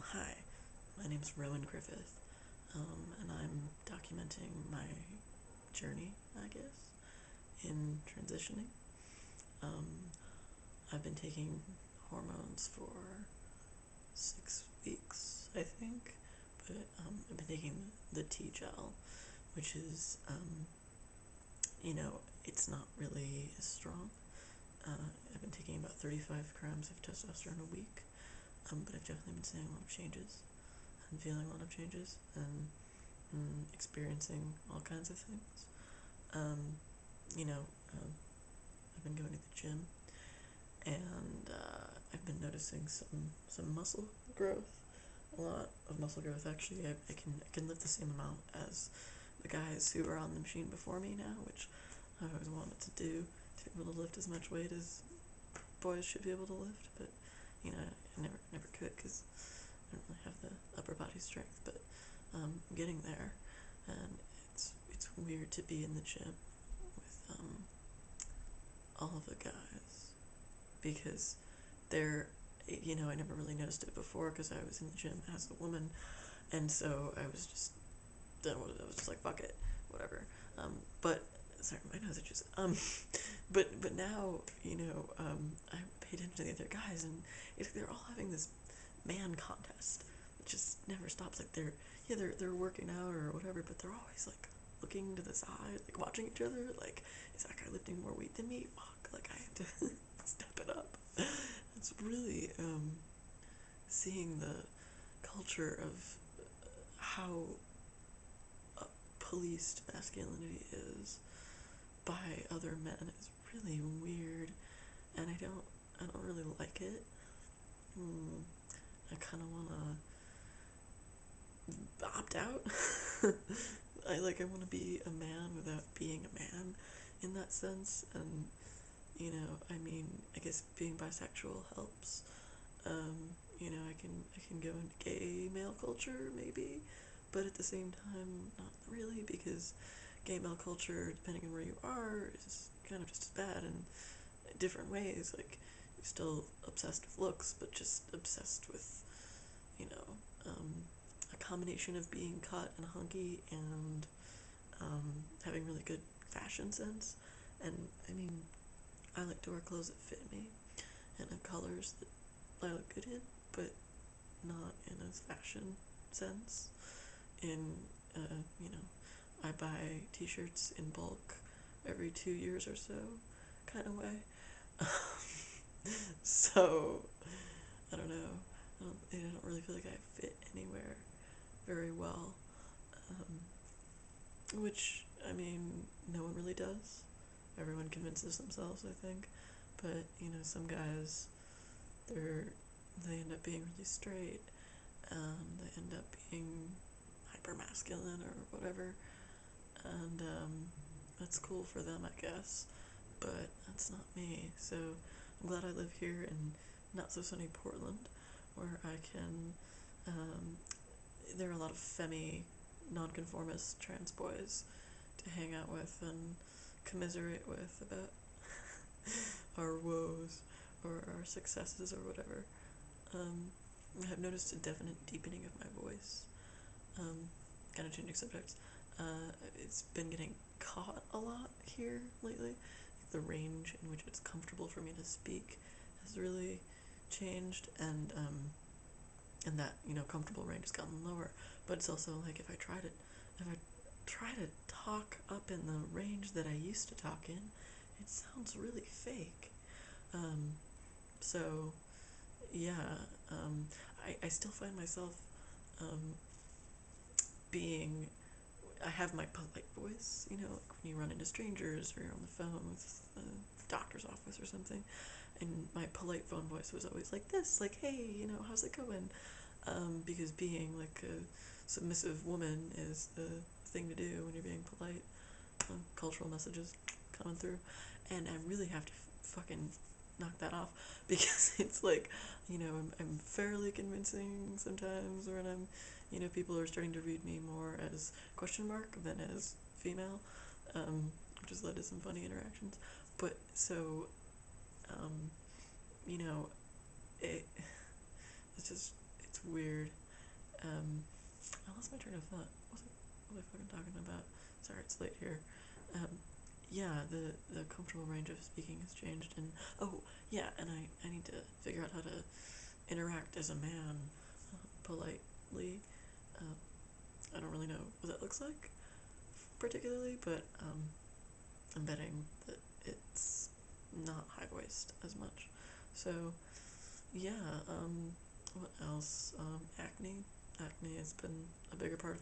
Hi, my name's Rowan Griffith, and I'm documenting my journey, I guess, in transitioning. Um, I've been taking hormones for 6 weeks, I think, but I've been taking the T gel, which is, it's not really as strong. I've been taking about 35 grams of testosterone a week, but I've definitely been seeing a lot of changes and feeling a lot of changes and experiencing all kinds of things. Um, you know, um, I've been going to the gym, and I've been noticing some muscle growth. A lot of muscle growth, actually. I can lift the same amount as the guys who are on the machine before me now, which I always wanted to do, to be able to lift as much weight as boys should be able to lift. But I never could because I don't really have the upper body strength. But I'm getting there, and it's weird to be in the gym with all of the guys because I never really noticed it before because I was in the gym as a woman, and so I was just like, fuck it, whatever. But sorry, my nose itches. But now I pay attention to the other guys, and they're all having this man contest. It just never stops. Like they're working out or whatever, but they're always like looking to the side, like watching each other. Like, is that guy lifting more weight than me? Fuck! Like I have to step it up. It's really seeing the culture of how policed masculinity is by other men is really weird, and I don't really like it. I kind of want to opt out. I want to be a man without being a man, in that sense, and I guess being bisexual helps. I can go into gay male culture maybe, but at the same time, not really, because gay male culture, depending on where you are, is kind of just as bad in different ways. Like, you're still obsessed with looks, but just obsessed with, you know, a combination of being cut and hunky and having really good fashion sense. And I like to wear clothes that fit me and in colors that I look good in, but not in a fashion sense. In, uh, you know, I buy t-shirts in bulk every 2 years or so, kind of way. So, I don't know. I don't really feel like I fit anywhere very well. Which, no one really does. Everyone convinces themselves, I think. But, some guys, they end up being really straight. They end up being hyper masculine or whatever. And that's cool for them, I guess. But that's not me. So I'm glad I live here in not so sunny Portland, where I can. There are a lot of femi, nonconformist trans boys to hang out with and commiserate with about our woes or our successes or whatever. Um, I've noticed a definite deepening of my voice. Kind of changing subjects. It's been getting caught a lot here lately. Like the range in which it's comfortable for me to speak has really changed, and that comfortable range has gotten lower. But it's also like if I try to talk up in the range that I used to talk in, it sounds really fake. Um, so yeah, I still find myself um, being. I have my polite voice, like when you run into strangers or you're on the phone with the doctor's office or something, and my polite phone voice was always like this, like, hey, how's it going? Because being like a submissive woman is the thing to do when you're being polite. Cultural messages coming through, and I really have to fucking knock that off because it's like, I'm fairly convincing sometimes when people are starting to read me more as question mark than as female, which has led to some funny interactions. But so, um, you know, it it's weird. I lost my train of thought. What was I fucking talking about? Sorry, it's late here. Yeah, the comfortable range of speaking has changed, and oh yeah, and I need to figure out how to interact as a man politely. I don't really know what that looks like particularly, but I'm betting that it's not high voiced as much. So yeah, what else? Acne. Acne has been a bigger part of